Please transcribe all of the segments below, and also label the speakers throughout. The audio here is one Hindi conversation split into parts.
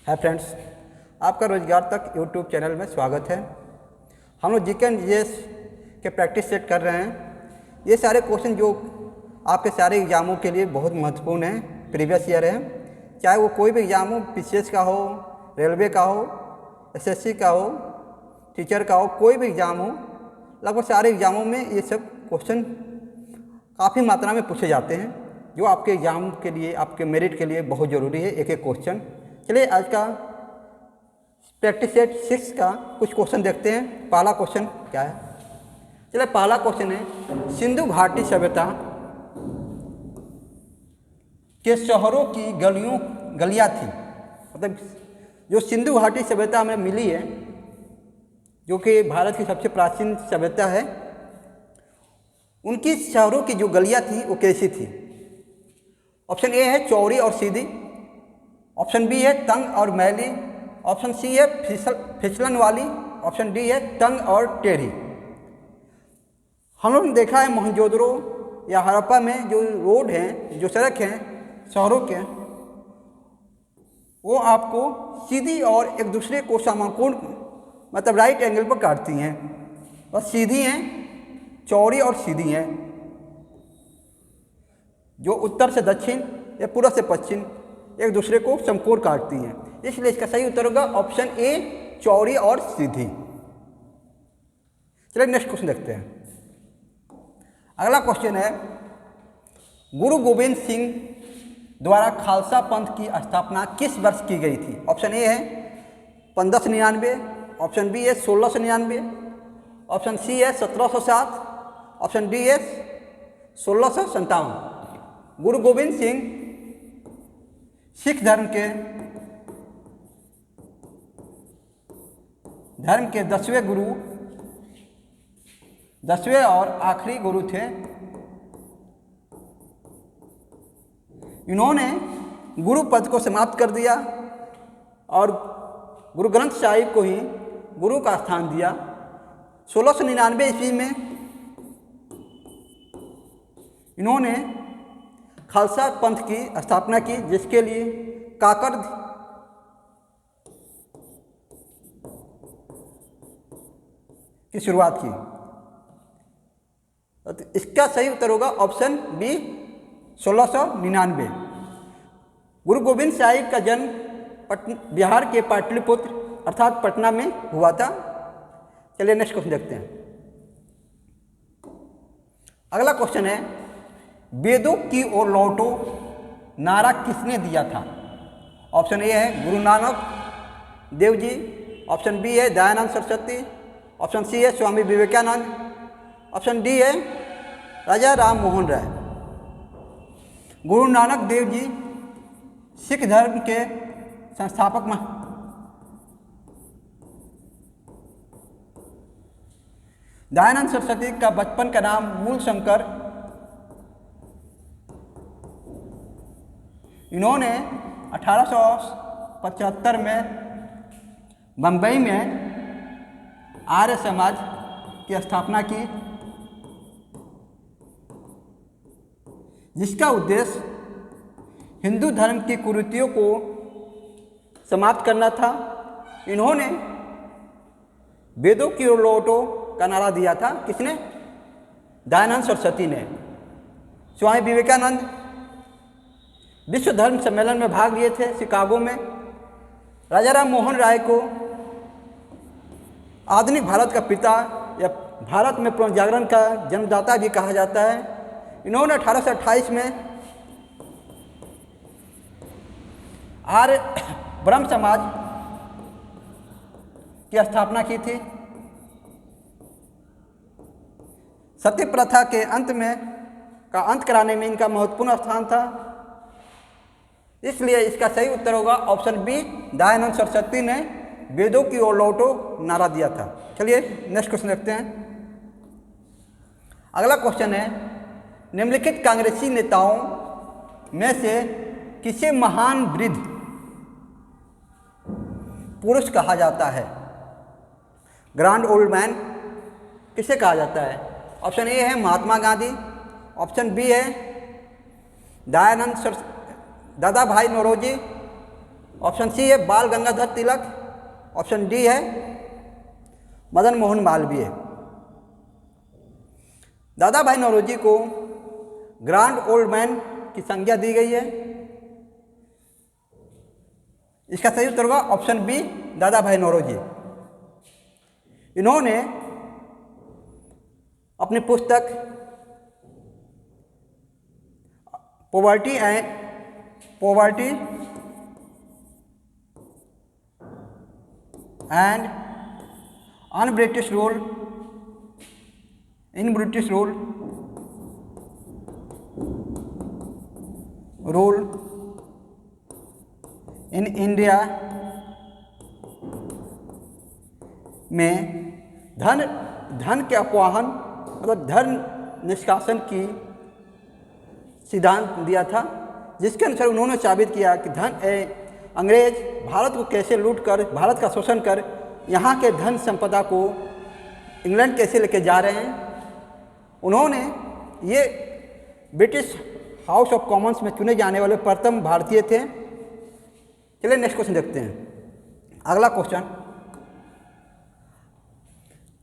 Speaker 1: हाय फ्रेंड्स, आपका रोजगार तक यूट्यूब चैनल में स्वागत है। हम लोग जीके एंड जीएस के प्रैक्टिस सेट कर रहे हैं। ये सारे क्वेश्चन जो आपके सारे एग्जामों के लिए बहुत महत्वपूर्ण हैं, प्रीवियस ईयर है। चाहे वो कोई भी एग्जाम हो, पीसीएस का हो, रेलवे का हो, एसएससी का हो, टीचर का हो, कोई भी एग्ज़ाम हो, लगभग सारे एग्जामों में ये सब क्वेश्चन काफ़ी मात्रा में पूछे जाते हैं, जो आपके एग्ज़ाम के लिए, आपके मेरिट के लिए बहुत ज़रूरी है। एक एक क्वेश्चन। चलिए आज का प्रैक्टिस सेट 6 का कुछ क्वेश्चन देखते हैं। पहला क्वेश्चन क्या है? चलिए पहला क्वेश्चन है, सिंधु घाटी सभ्यता के शहरों की गलियाँ थी। मतलब जो सिंधु घाटी सभ्यता हमें मिली है, जो कि भारत की सबसे प्राचीन सभ्यता है, उनकी शहरों की जो गलियाँ थी वो कैसी थी? ऑप्शन ए है चौड़ी और सीधी, ऑप्शन बी है तंग और मैली, ऑप्शन सी है फिसलन वाली, ऑप्शन डी है तंग और टेढ़ी। हम लोगों ने देखा है मोहनजोदड़ो या हड़प्पा में जो रोड हैं, जो सड़क हैं शहरों के, वो आपको सीधी और एक दूसरे को समकोण मतलब राइट एंगल पर काटती हैं। बस सीधी हैं, चौड़ी और सीधी हैं, जो उत्तर से दक्षिण या पूर्व से पश्चिम एक दूसरे को समकोण काटती हैं। इसलिए इसका सही उत्तर होगा ऑप्शन ए, चौड़ी और सीधी। चलिए नेक्स्ट क्वेश्चन देखते हैं। अगला क्वेश्चन है, गुरु गोविंद सिंह द्वारा खालसा पंथ की स्थापना किस वर्ष की गई थी? ऑप्शन ए है 1599, ऑप्शन बी है 1699, ऑप्शन सी है 1707, ऑप्शन डी है 1657। गुरु गोविंद सिंह सिख धर्म के 10वें और आखिरी गुरु थे। इन्होंने गुरु पद को समाप्त कर दिया और गुरु ग्रंथ साहिब को ही गुरु का स्थान दिया। 1699 ईस्वी में इन्होंने खालसा पंथ की स्थापना की, जिसके लिए काकड़ की शुरुआत की। तो इसका सही उत्तर होगा ऑप्शन बी 1699। गुरु गोविंद साहिब का जन्म बिहार के पाटलिपुत्र अर्थात पटना में हुआ था। चलिए नेक्स्ट क्वेश्चन देखते हैं। अगला क्वेश्चन है, वेदों की ओर लौटो नारा किसने दिया था? ऑप्शन ए है गुरु नानक देव जी, ऑप्शन बी है दयानंद सरस्वती, ऑप्शन सी है स्वामी विवेकानंद, ऑप्शन डी है राजा राम मोहन राय। गुरु नानक देव जी सिख धर्म के संस्थापक दयानंद सरस्वती का बचपन का नाम मूल शंकर। इन्होंने 1875 में बम्बई में आर्य समाज की स्थापना की, जिसका उद्देश्य हिंदू धर्म की कुरीतियों को समाप्त करना था। इन्होंने वेदों की ओर लौटो का नारा दिया था। किसने? दयानंद सरस्वती ने। स्वामी विवेकानंद विश्व धर्म सम्मेलन में भाग लिए थे शिकागो में। राजा राम मोहन राय को आधुनिक भारत का पिता या भारत में पुनर्जागरण का जन्मदाता भी कहा जाता है। इन्होंने 1828 में आर्य ब्रह्म समाज की स्थापना की थी। सती प्रथा के अंत कराने में इनका महत्वपूर्ण स्थान था। इसलिए इसका सही उत्तर होगा ऑप्शन बी, दयानंद सरस्वती ने वेदों की ओर लौटो नारा दिया था। चलिए नेक्स्ट क्वेश्चन देखते हैं। अगला क्वेश्चन है, निम्नलिखित कांग्रेसी नेताओं में से किसे महान वृद्ध पुरुष कहा जाता है? ग्रैंड ओल्ड मैन किसे कहा जाता है? ऑप्शन ए है महात्मा गांधी, ऑप्शन बी है दादा भाई नौरोजी, ऑप्शन सी है बाल गंगाधर तिलक, ऑप्शन डी है मदन मोहन मालवीय। दादा भाई नौरोजी को ग्रैंड ओल्ड मैन की संज्ञा दी गई है। इसका सही उत्तर होगा ऑप्शन बी, दादा भाई नौरोजी। इन्होंने अपनी पुस्तक poverty and un British rule in British rule in India में धन के अपवाहन मतलब धन निष्कासन की सिद्धांत दिया था, जिसके अनुसार उन्होंने साबित किया कि अंग्रेज भारत को कैसे लूटकर, भारत का शोषण कर यहाँ के धन संपदा को इंग्लैंड कैसे लेके जा रहे हैं। उन्होंने ये ब्रिटिश हाउस ऑफ कॉमन्स में चुने जाने वाले प्रथम भारतीय थे। चलिए नेक्स्ट क्वेश्चन देखते हैं। अगला क्वेश्चन,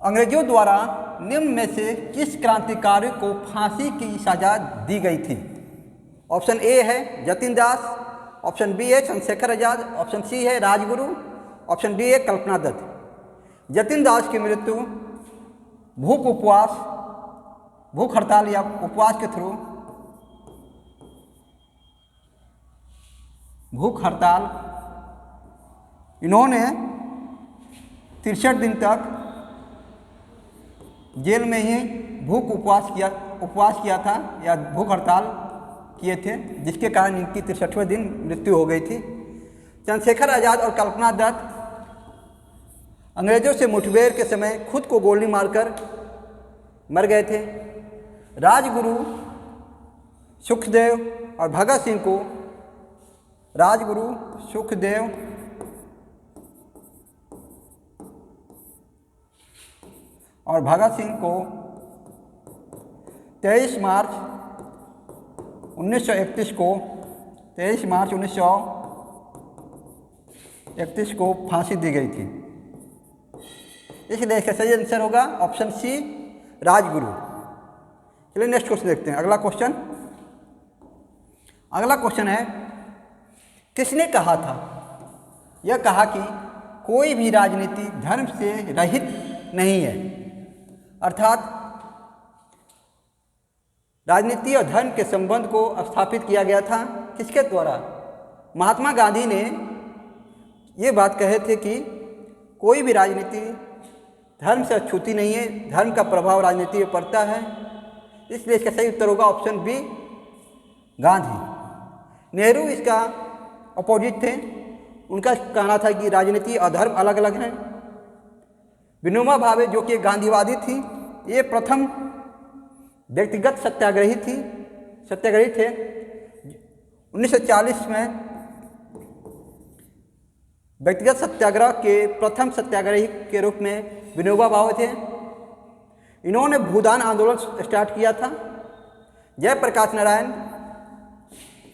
Speaker 1: अंग्रेजों द्वारा निम्न में से किस क्रांतिकारी को फांसी की सजा दी गई थी? ऑप्शन ए है जतिन दास, ऑप्शन बी है चंद्रशेखर आजाद, ऑप्शन सी है राजगुरु, ऑप्शन डी है कल्पना दत्त। जतिन दास की मृत्यु भूख हड़ताल या उपवास के थ्रू भूख हड़ताल इन्होंने 63 दिन तक जेल में ही उपवास किया था या भूख हड़ताल किए थे, जिसके कारण इनकी 63वें दिन मृत्यु हो गई थी। चंद्रशेखर आजाद और कल्पना दत्त अंग्रेजों से मुठभेड़ के समय खुद को गोली मारकर मर गए थे। राजगुरु सुखदेव और भगत सिंह को और भगत सिंह को 23 मार्च 1931 को फांसी दी गई थी। इसलिए इसका सही आंसर होगा ऑप्शन सी, राजगुरु। चलिए नेक्स्ट क्वेश्चन देखते हैं। अगला क्वेश्चन है, किसने कहा था? यह कहा कि कोई भी राजनीति धर्म से रहित नहीं है, अर्थात राजनीति और धर्म के संबंध को स्थापित किया गया था। किसके द्वारा? महात्मा गांधी ने ये बात कहे थे कि कोई भी राजनीति धर्म से अछूती नहीं है, धर्म का प्रभाव राजनीति में पड़ता है। इसलिए इसका सही उत्तर होगा ऑप्शन बी, गांधी। नेहरू इसका अपोजिट थे, उनका कहना था कि राजनीति और धर्म अलग अलग हैं। विनोबा भावे जो कि गांधीवादी थी, ये प्रथम व्यक्तिगत सत्याग्रही थे। 1940 में व्यक्तिगत सत्याग्रह के प्रथम सत्याग्रही के रूप में विनोबा भावे थे। इन्होंने भूदान आंदोलन स्टार्ट किया था। जयप्रकाश नारायण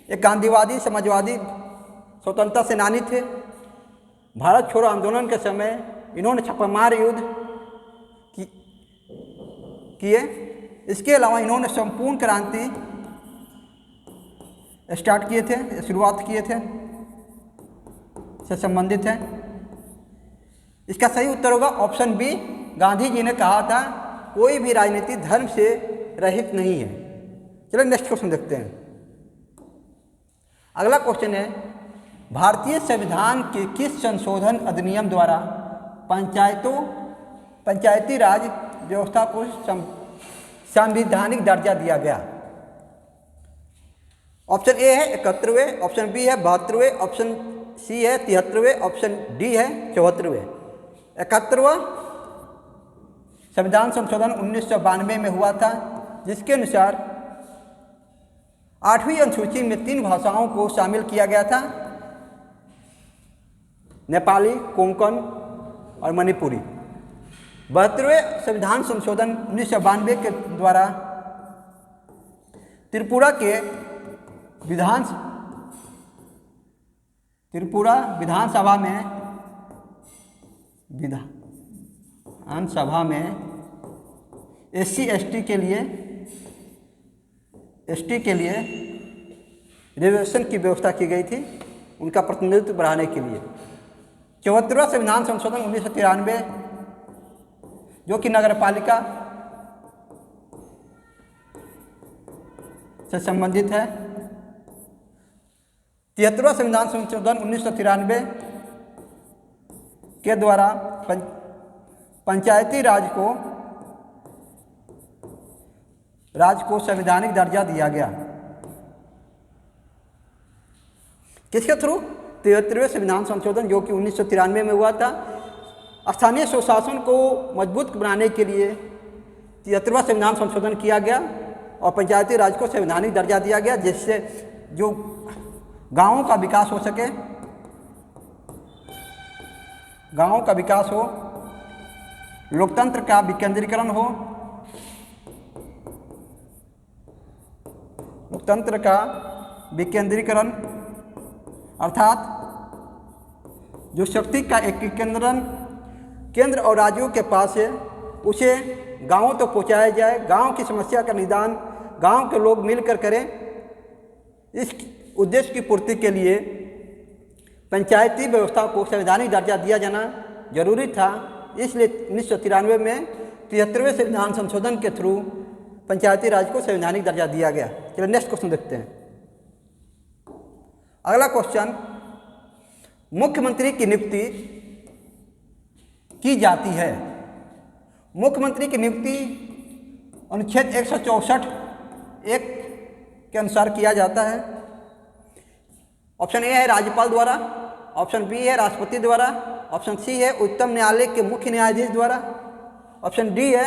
Speaker 1: एक गांधीवादी समाजवादी स्वतंत्रता सेनानी थे। भारत छोड़ो आंदोलन के समय इन्होंने छापामार युद्ध किए। इसके अलावा इन्होंने संपूर्ण क्रांति शुरुआत किए थे से संबंधित है। इसका सही उत्तर होगा ऑप्शन बी, गांधी जी ने कहा था कोई भी राजनीति धर्म से रहित नहीं है। चलिए नेक्स्ट क्वेश्चन देखते हैं। अगला क्वेश्चन है, भारतीय संविधान के किस संशोधन अधिनियम द्वारा पंचायती राज व्यवस्था को संवैधानिक दर्जा दिया गया? ऑप्शन ए है 71वें, ऑप्शन बी है 72वें, ऑप्शन सी है 73वें, ऑप्शन डी है 74वें। 71वां संविधान संशोधन 1992 में हुआ था, जिसके अनुसार 8वीं अनुसूची में 3 भाषाओं को शामिल किया गया था, नेपाली, कोंकण और मणिपुरी। 72वें संविधान संशोधन 1992 के द्वारा त्रिपुरा के त्रिपुरा विधानसभा में SC/ST के लिए रिजर्वेशन की व्यवस्था की गई थी, उनका प्रतिनिधित्व बढ़ाने के लिए। 74वां संविधान संशोधन 1993 जो कि नगरपालिका से संबंधित है। 73वां संविधान संशोधन 1993 के द्वारा पंचायती राज को संवैधानिक दर्जा दिया गया। किसके थ्रू? 73वें संविधान संशोधन जो कि 1993 में हुआ था। स्थानीय स्वशासन को मजबूत बनाने के लिए 73वां संविधान संशोधन किया गया और पंचायती राज को संवैधानिक दर्जा दिया गया, जिससे जो गांवों का विकास हो सके, गांवों का विकास हो, लोकतंत्र का विकेंद्रीकरण हो, लोकतंत्र का विकेंद्रीकरण अर्थात जो शक्ति का एकीकरण केंद्र और राज्यों के पास है उसे गांवों तक पहुंचाया जाए, गांव की समस्या का निदान गांव के लोग मिलकर करें। इस उद्देश्य की पूर्ति के लिए पंचायती व्यवस्था को संवैधानिक दर्जा दिया जाना जरूरी था। इसलिए 1993 में 73वें संविधान संशोधन के थ्रू पंचायती राज को संवैधानिक दर्जा दिया गया। चलिए नेक्स्ट क्वेश्चन देखते हैं। अगला क्वेश्चन, मुख्यमंत्री की नियुक्ति की जाती है। मुख्यमंत्री की नियुक्ति अनुच्छेद 164(1) के अनुसार किया जाता है। ऑप्शन ए है राज्यपाल द्वारा, ऑप्शन बी है राष्ट्रपति द्वारा, ऑप्शन सी है उच्चतम न्यायालय के मुख्य न्यायाधीश द्वारा, ऑप्शन डी है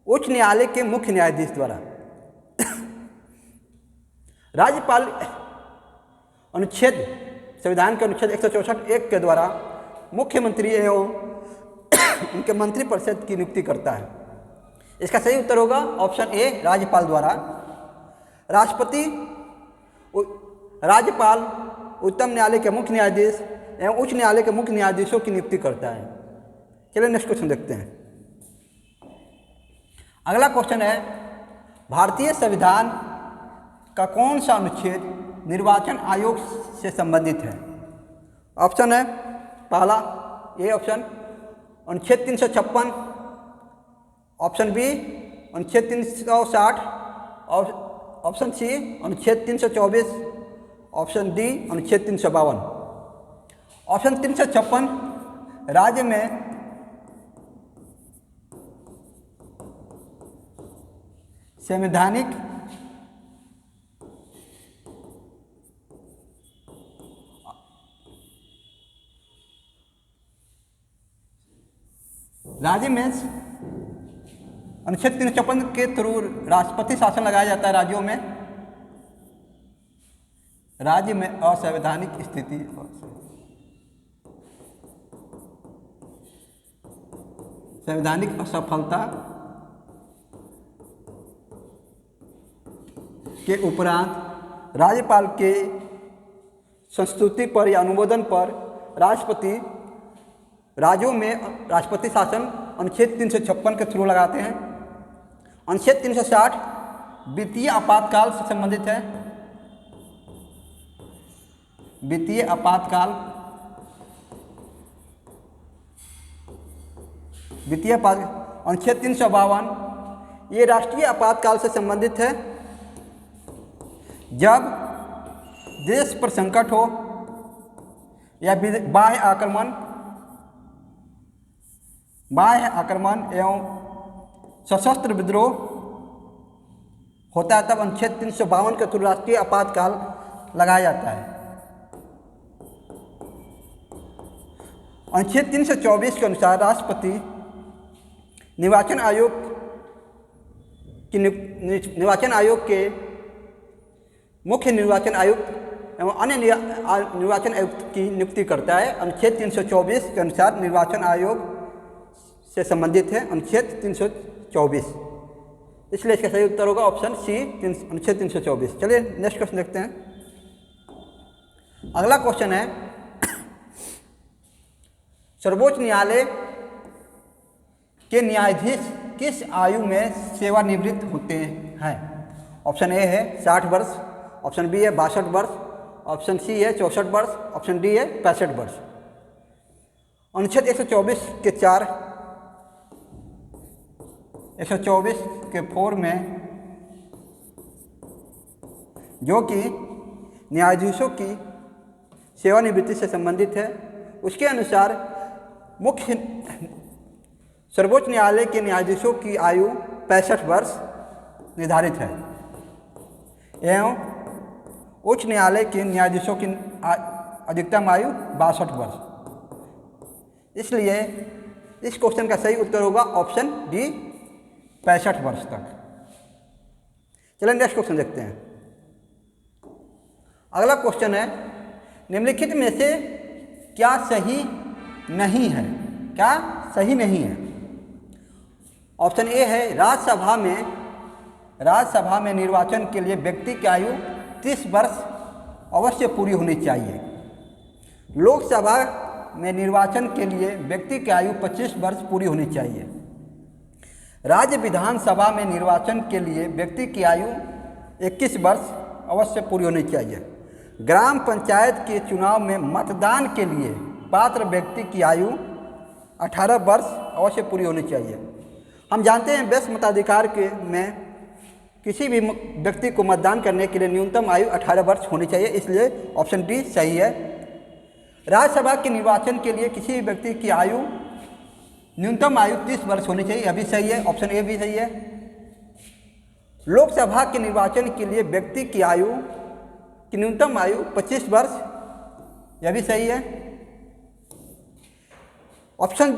Speaker 1: उच्च न्यायालय के मुख्य न्यायाधीश द्वारा। राज्यपाल संविधान के अनुच्छेद 164(1) के द्वारा मुख्यमंत्री एवं उनके मंत्रिपरिषद की नियुक्ति करता है। इसका सही उत्तर होगा ऑप्शन ए राज्यपाल द्वारा। राज्यपाल उच्चतम न्यायालय के मुख्य न्यायाधीश एवं उच्च न्यायालय के मुख्य न्यायाधीशों की नियुक्ति करता है। चलिए नेक्स्ट क्वेश्चन देखते हैं। अगला क्वेश्चन है, भारतीय संविधान का कौन सा अनुच्छेद निर्वाचन आयोग से संबंधित है? ऑप्शन है पहला ए ऑप्शन अनुच्छेद 356, ऑप्शन बी अनुच्छेद 360, ऑप्शन सी अनुच्छेद 324, ऑप्शन डी अनुच्छेद 352। ऑप्शन 356 राज्य में संवैधानिक राज्य में अनुच्छेद 356 के थ्रू राष्ट्रपति शासन लगाया जाता है। राज्यों में राज्य में असंवैधानिक स्थिति संवैधानिक असफलता के उपरांत राज्यपाल के संस्तुति पर या अनुमोदन पर राष्ट्रपति राज्यों में राष्ट्रपति शासन अनुच्छेद 356 के थ्रू लगाते हैं। अनुच्छेद 360 वित्तीय आपातकाल से संबंधित है। वित्तीय आपातकाल अनुच्छेद 352 ये राष्ट्रीय आपातकाल से संबंधित है। जब देश पर संकट हो या बाह्य आक्रमण एवं सशस्त्र विद्रोह होता है, तब अनुच्छेद 352 के थ्रू राष्ट्रीय आपातकाल लगाया जाता है। अनुच्छेद 324 के अनुसार राष्ट्रपति निर्वाचन आयोग के मुख्य निर्वाचन आयुक्त एवं अन्य निर्वाचन आयुक्त की नियुक्ति करता है। अनुच्छेद 324 के अनुसार निर्वाचन आयोग से संबंधित है अनुच्छेद 324, इसलिए इसका सही उत्तर होगा ऑप्शन सी अनुच्छेद 324। चलिए नेक्स्ट क्वेश्चन देखते हैं। अगला क्वेश्चन है, सर्वोच्च न्यायालय के न्यायाधीश किस आयु में सेवानिवृत्त होते हैं? ऑप्शन ए है 60 वर्ष, ऑप्शन बी है 62 वर्ष, ऑप्शन सी है 64 वर्ष, ऑप्शन डी है 65 वर्ष। अनुच्छेद 124 के 4, 124 के 4 में जो कि न्यायाधीशों की सेवानिवृत्ति से संबंधित है, उसके अनुसार मुख्य सर्वोच्च न्यायालय के न्यायाधीशों की आयु 65 वर्ष निर्धारित है एवं उच्च न्यायालय के न्यायाधीशों की अधिकतम आयु 62 वर्ष। इसलिए इस क्वेश्चन का सही उत्तर होगा ऑप्शन डी 65 वर्ष तक। चलिए नेक्स्ट क्वेश्चन देखते हैं। अगला क्वेश्चन है, निम्नलिखित में से क्या सही नहीं है? क्या सही नहीं है? ऑप्शन ए है राज्यसभा में निर्वाचन के लिए व्यक्ति की आयु 30 वर्ष अवश्य पूरी होनी चाहिए। लोकसभा में निर्वाचन के लिए व्यक्ति की आयु 25 वर्ष पूरी होनी चाहिए। राज्य विधानसभा में निर्वाचन के लिए व्यक्ति की आयु 21 वर्ष अवश्य पूरी होनी चाहिए। ग्राम पंचायत के चुनाव में मतदान के लिए पात्र व्यक्ति की आयु 18 वर्ष अवश्य पूरी होनी चाहिए। हम जानते हैं वयस्क मताधिकार के में किसी भी व्यक्ति को मतदान करने के लिए न्यूनतम आयु 18 वर्ष होनी चाहिए, इसलिए ऑप्शन डी सही है। राज्यसभा के निर्वाचन के लिए किसी भी व्यक्ति की आयु न्यूनतम आयु 30 वर्ष होनी चाहिए, यह भी सही है, ऑप्शन ए भी सही है। लोकसभा के निर्वाचन के लिए व्यक्ति की आयु की न्यूनतम आयु 25 वर्ष, यह भी सही है। ऑप्शन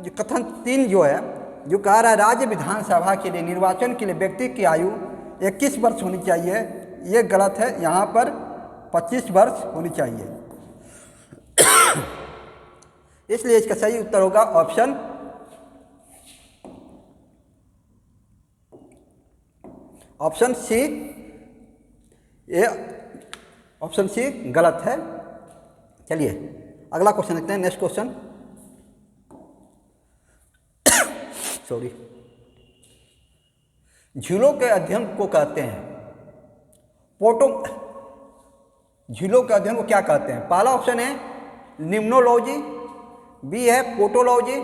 Speaker 1: कथन 3 जो है, जो कह रहा है राज्य विधानसभा के लिए निर्वाचन के लिए व्यक्ति की आयु 21 वर्ष होनी चाहिए, ये गलत है। यहाँ पर 25 वर्ष होनी चाहिए। इसलिए इसका सही उत्तर होगा ऑप्शन सी। ये ऑप्शन सी गलत है। चलिए अगला क्वेश्चन देखते हैं। नेक्स्ट क्वेश्चन, सॉरी, झीलों के अध्ययन को कहते हैं झीलों के अध्ययन को क्या कहते हैं? पहला ऑप्शन है लिम्नोलॉजी, बी है पोटोलॉजी,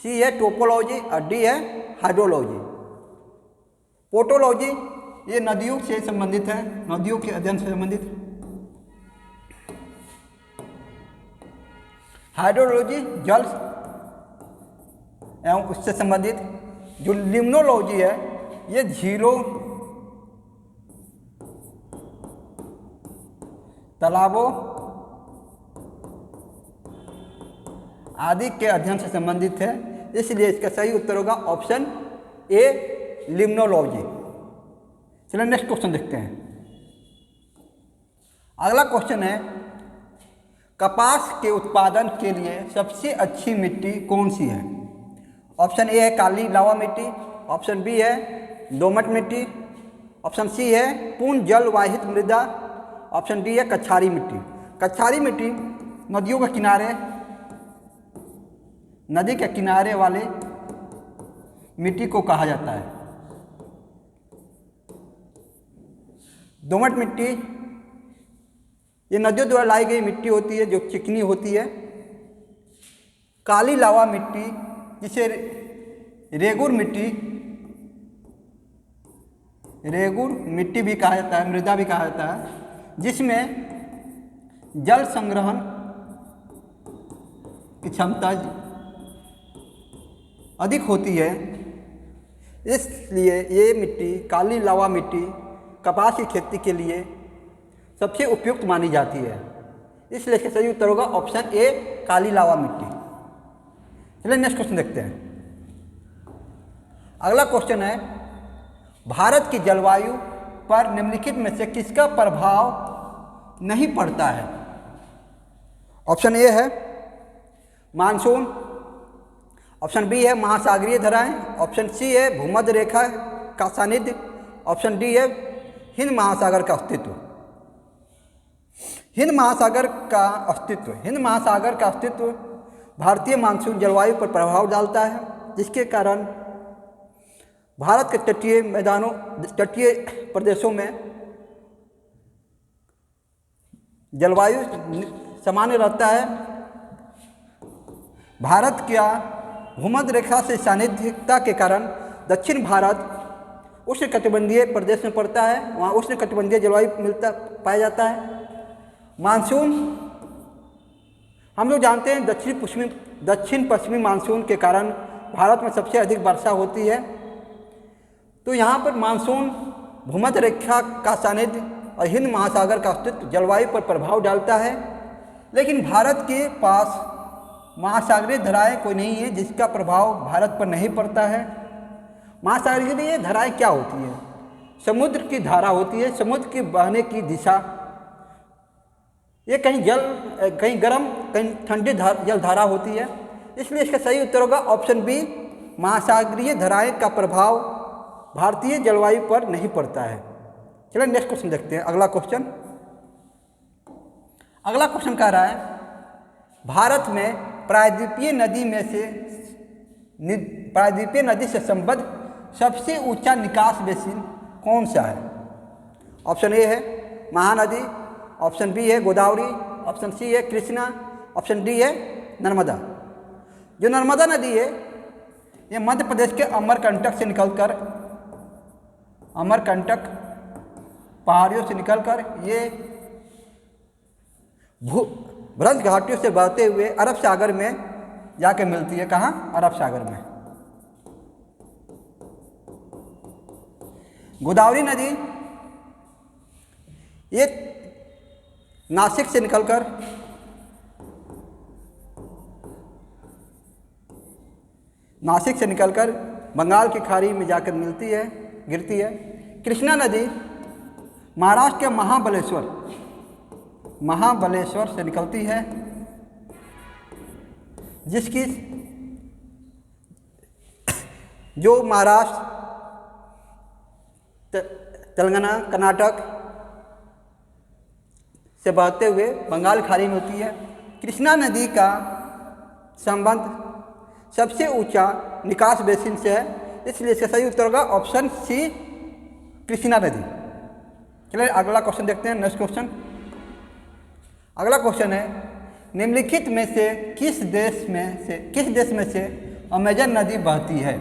Speaker 1: सी है टोपोलॉजी और डी है हाइड्रोलॉजी। पोटोलॉजी ये नदियों से संबंधित है, नदियों के अध्ययन से संबंधित। हाइड्रोलॉजी जल एवं उससे संबंधित। जो लिम्नोलॉजी है ये झीलों, तालाबों आदि के अध्ययन से संबंधित है, इसलिए इसका सही उत्तर होगा ऑप्शन ए लिम्नोलॉजी। चलिए नेक्स्ट क्वेश्चन देखते हैं। अगला क्वेश्चन है, कपास के उत्पादन के लिए सबसे अच्छी मिट्टी कौन सी है? ऑप्शन ए है काली लावा मिट्टी, ऑप्शन बी है दोमट मिट्टी, ऑप्शन सी है पूर्ण जल वाहित मृदा, ऑप्शन डी है कछारी मिट्टी। कछारी मिट्टी नदियों के किनारे, नदी के किनारे वाले मिट्टी को कहा जाता है। दोमट मिट्टी ये नदियों द्वारा लाई गई मिट्टी होती है जो चिकनी होती है। काली लावा मिट्टी जिसे रेगुर मिट्टी भी कहा जाता है, मृदा भी कहा जाता है, जिसमें जल संग्रहण की क्षमता अधिक होती है, इसलिए ये मिट्टी, काली लावा मिट्टी, कपास की खेती के लिए सबसे उपयुक्त मानी जाती है। इसलिए इसका सही उत्तर होगा ऑप्शन ए काली लावा मिट्टी। चलिए नेक्स्ट क्वेश्चन देखते हैं। अगला क्वेश्चन है, भारत की जलवायु पर निम्नलिखित में से किसका प्रभाव नहीं पड़ता है? ऑप्शन ए है मानसून, ऑप्शन बी है महासागरीय धाराएं, ऑप्शन सी है भूमध्य रेखा का सानिध्य, ऑप्शन डी है हिंद महासागर का अस्तित्व। हिंद महासागर का अस्तित्व, हिंद महासागर का अस्तित्व भारतीय मानसून जलवायु पर प्रभाव डालता है, जिसके कारण भारत के तटीय मैदानों, तटीय प्रदेशों में जलवायु सामान्य रहता है। भारत क्या भूमध्य रेखा से सानिध्यता के कारण दक्षिण भारत उष्णकटिबंधीय प्रदेश में पड़ता है, वहाँ उष्णकटिबंधीय जलवायु पाया जाता है। मानसून हम लोग जानते हैं दक्षिण पश्चिमी मानसून के कारण भारत में सबसे अधिक वर्षा होती है। तो यहाँ पर मानसून भूमध्य रेखा का सानिध्य और हिंद महासागर का अस्तित्व जलवायु पर प्रभाव डालता है, लेकिन भारत के पास महासागरीय धाराएं कोई नहीं है जिसका प्रभाव भारत पर नहीं पड़ता है। महासागरीय धाराएं क्या होती है? समुद्र की धारा होती है, समुद्र की बहने की दिशा। ये कहीं गर्म कहीं ठंडी जल धारा होती है, इसलिए इसका सही उत्तर होगा ऑप्शन बी, महासागरीय धाराएं का प्रभाव भारतीय जलवायु पर नहीं पड़ता है। चलिए नेक्स्ट क्वेश्चन देखते हैं। अगला क्वेश्चन कह रहा है भारत में प्रायद्वीपीय नदी से संबद्ध सबसे ऊंचा निकास बेसिन कौन सा है? ऑप्शन ए है महानदी, ऑप्शन बी है गोदावरी, ऑप्शन सी है कृष्णा, ऑप्शन डी है नर्मदा। जो नर्मदा नदी है ये मध्य प्रदेश के अमरकंटक से निकलकर, अमरकंटक पहाड़ियों से निकलकर ये भ्रज घाटियों से बहते हुए अरब सागर में जाके मिलती है। कहाँ? अरब सागर में। गोदावरी नदी ये नासिक से निकलकर बंगाल की खाड़ी में जाकर मिलती है, गिरती है। कृष्णा नदी महाराष्ट्र के महाबलेश्वर से निकलती है, जिसकी जो महाराष्ट्र, तेलंगाना, कर्नाटक से बहते हुए बंगाल खाड़ी में होती है। कृष्णा नदी का संबंध सबसे ऊंचा निकास बेसिन से है, इसलिए इसका सही उत्तर होगा ऑप्शन सी, कृष्णा नदी। चलिए अगला क्वेश्चन देखते हैं। नेक्स्ट क्वेश्चन, अगला क्वेश्चन है निम्नलिखित में से किस देश में से अमेजन नदी बहती है?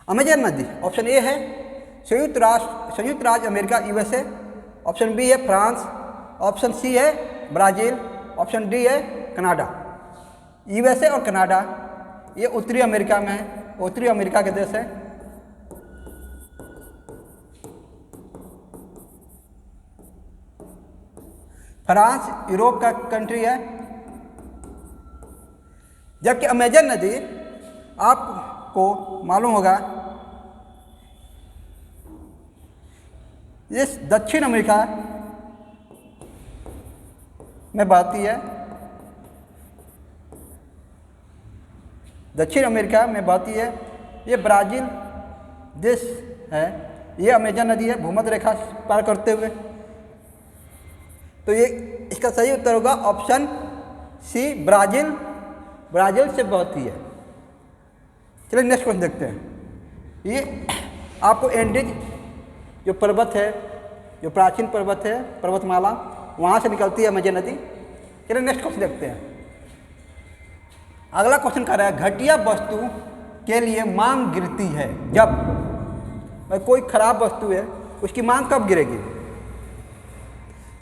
Speaker 1: अमेजन नदी ऑप्शन ए है संयुक्त राज्य अमेरिका यूएसए, ऑप्शन बी है फ्रांस, ऑप्शन सी है ब्राज़ील, ऑप्शन डी है कनाडा। यूएसए और कनाडा ये उत्तरी अमेरिका में है, उत्तरी अमेरिका के देश है। फ्रांस यूरोप का कंट्री है, जबकि अमेजन नदी आपको मालूम होगा ये दक्षिण अमेरिका में बहती है, दक्षिण अमेरिका में बहती है। ये ब्राज़ील देश है, ये अमेजन नदी है भूमध्य रेखा पार करते हुए। तो ये इसका सही उत्तर होगा ऑप्शन सी, ब्राज़ील से बहती है। चलिए नेक्स्ट क्वेश्चन देखते हैं। ये आपको एंडीज जो पर्वत है, जो प्राचीन पर्वत है, पर्वतमाला, वहाँ से निकलती है अमेजन नदी। चलिए नेक्स्ट क्वेश्चन देखते हैं। अगला क्वेश्चन कह रहा है घटिया वस्तु के लिए मांग गिरती है जब कोई खराब वस्तु है उसकी मांग कब गिरेगी?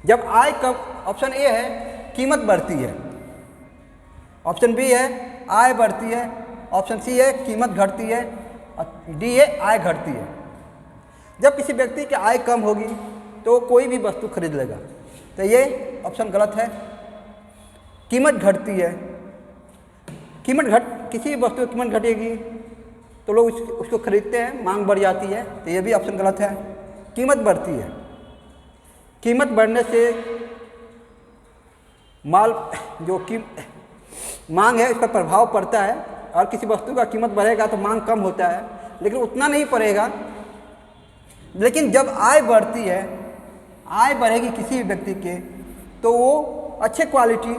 Speaker 1: जब आय कब, ऑप्शन ए है कीमत बढ़ती है, ऑप्शन बी है आय बढ़ती है, ऑप्शन सी है कीमत घटती है, और डी है आय घटती है। जब किसी व्यक्ति की आय कम होगी तो कोई भी वस्तु खरीद लेगा, तो ये ऑप्शन गलत है। कीमत घटती है, किसी वस्तु की कीमत घटेगी तो लोग उसको खरीदते हैं, मांग बढ़ जाती है, तो ये भी ऑप्शन गलत है। कीमत बढ़ती है, कीमत बढ़ने से माल जो मांग है इस पर प्रभाव पड़ता है, और किसी वस्तु का कीमत बढ़ेगा तो मांग कम होता है, लेकिन उतना नहीं पड़ेगा। लेकिन जब आय बढ़ती है, आय बढ़ेगी किसी भी व्यक्ति के, तो वो अच्छे क्वालिटी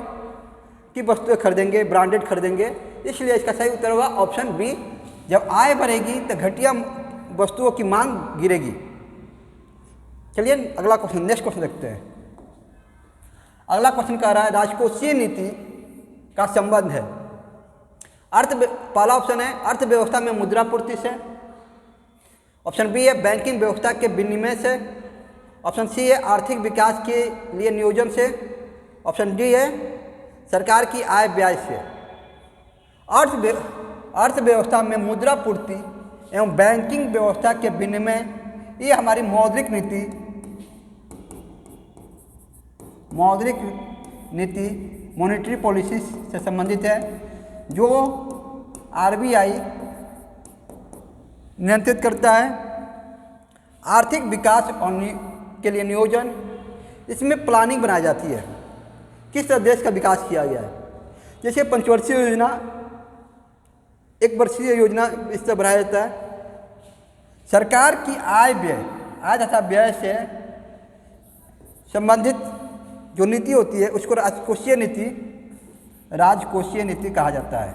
Speaker 1: की वस्तुएं खरीदेंगे, ब्रांडेड खरीदेंगे। इसलिए इसका सही उत्तर होगा ऑप्शन बी। जब आय बढ़ेगी तो घटिया वस्तुओं की मांग गिरेगी। चलिए अगला क्वेश्चन, नेक्स्ट क्वेश्चन देखते हैं। अगला क्वेश्चन कह रहा है राजकोषीय नीति का संबंध है पहला ऑप्शन है अर्थव्यवस्था में मुद्रापूर्ति से, ऑप्शन बी है बैंकिंग व्यवस्था के विनिमय से, ऑप्शन सी है आर्थिक विकास के लिए नियोजन से, ऑप्शन डी है सरकार की आय व्यय से। अर्थव्यवस्था में मुद्रापूर्ति एवं बैंकिंग व्यवस्था के विनिमय, ये हमारी मौद्रिक नीति मॉनेटरी पॉलिसी से संबंधित है, जो आरबीआई नियंत्रित करता है। आर्थिक विकास और के लिए नियोजन, इसमें प्लानिंग बनाई जाती है, किस तरह देश का विकास किया गया है। जैसे पंचवर्षीय योजना, एक वर्षीय योजना इस तरह बनाया जाता है। सरकार की आय तथा व्यय से संबंधित जो नीति होती है उसको राजकोषीय नीति कहा जाता है।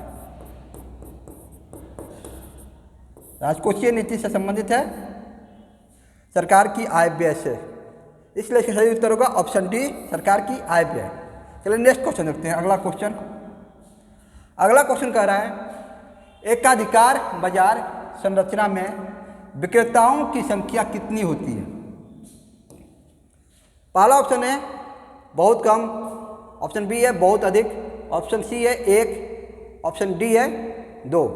Speaker 1: राजकोषीय नीति से संबंधित है सरकार की आय व्यय से, इसलिए इसका सही उत्तर होगा ऑप्शन डी, सरकार की आय व्यय। चलिए नेक्स्ट क्वेश्चन देखते हैं। अगला क्वेश्चन कह रहा है एकाधिकार बाजार संरचना में विक्रेताओं की संख्या कितनी होती है। पहला ऑप्शन है बहुत कम, ऑप्शन बी है बहुत अधिक, ऑप्शन सी है 1, ऑप्शन डी है 2।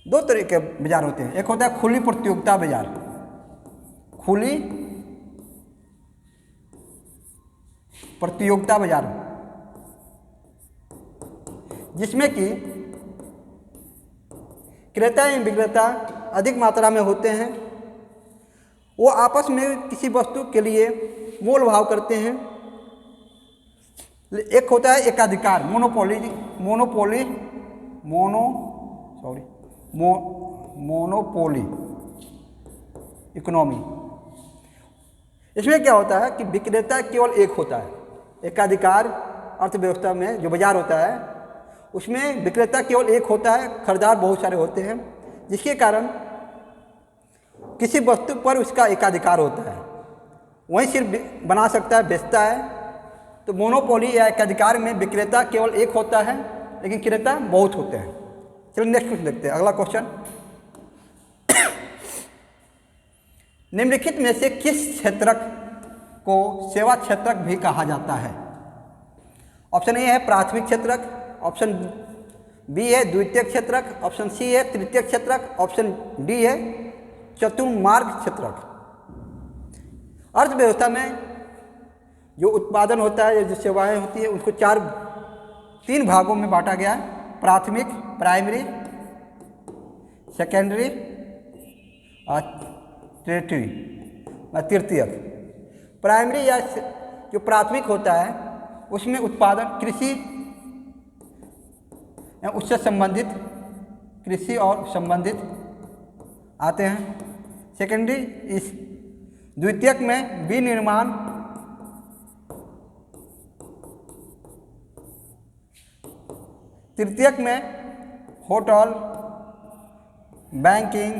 Speaker 1: दो तरह के बाजार होते हैं, एक होता है खुली प्रतियोगिता बाजार, खुली प्रतियोगिता बाजार, जिसमें कि क्रेता एवं विक्रेता अधिक मात्रा में होते हैं। वो आपस में किसी वस्तु के लिए मोल भाव करते हैं। एक होता है एकाधिकार, मोनोपोली इकोनॉमी। इसमें क्या होता है कि विक्रेता केवल एक होता है। एकाधिकार अर्थव्यवस्था में जो बाजार होता है उसमें विक्रेता केवल एक होता है, खरीदार बहुत सारे होते हैं, जिसके कारण किसी वस्तु पर उसका एकाधिकार होता है, वहीं सिर्फ बना सकता है, बेचता है। तो मोनोपोली या एकाधिकार में विक्रेता केवल एक होता है लेकिन क्रेता बहुत होते हैं। चलिए नेक्स्ट क्वेश्चन देखते हैं। अगला क्वेश्चन, निम्नलिखित में से किस क्षेत्रक को सेवा क्षेत्रक भी कहा जाता है। ऑप्शन ए है प्राथमिक क्षेत्रक, ऑप्शन बी है द्वितीयक क्षेत्रक, ऑप्शन सी है तृतीयक क्षेत्रक, ऑप्शन डी है चतुर्मार्ग क्षेत्रक। अर्थव्यवस्था में जो उत्पादन होता है, जो सेवाएं होती है, उसको 3 भागों में बांटा गया है। प्राथमिक, प्राइमरी, सेकेंडरी और तृतीयक। प्राइमरी या जो प्राथमिक होता है उसमें उत्पादन कृषि उससे संबंधित, कृषि और संबंधित आते हैं। सेकेंडरी, इस द्वितीयक में विनिर्माण, तृतीयक में होटल, बैंकिंग,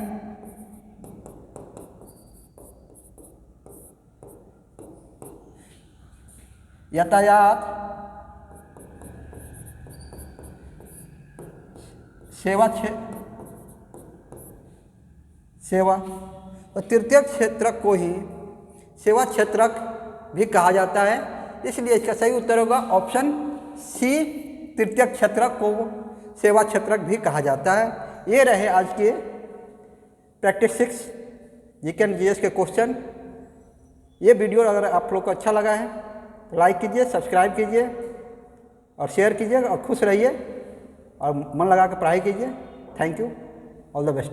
Speaker 1: यातायात, सेवा और तृतीयक क्षेत्रक को ही सेवा क्षेत्रक भी कहा जाता है। इसलिए इसका सही उत्तर होगा ऑप्शन सी, तृतीयक क्षेत्रक को सेवा क्षेत्रक भी कहा जाता है। ये रहे आज के प्रैक्टिस 6 जीके एंड जीएस के क्वेश्चन। ये वीडियो अगर आप लोग को अच्छा लगा है तो लाइक कीजिए, सब्सक्राइब कीजिए और शेयर कीजिए और खुश रहिए और मन लगा कर पढ़ाई कीजिए। Thank you, all the best.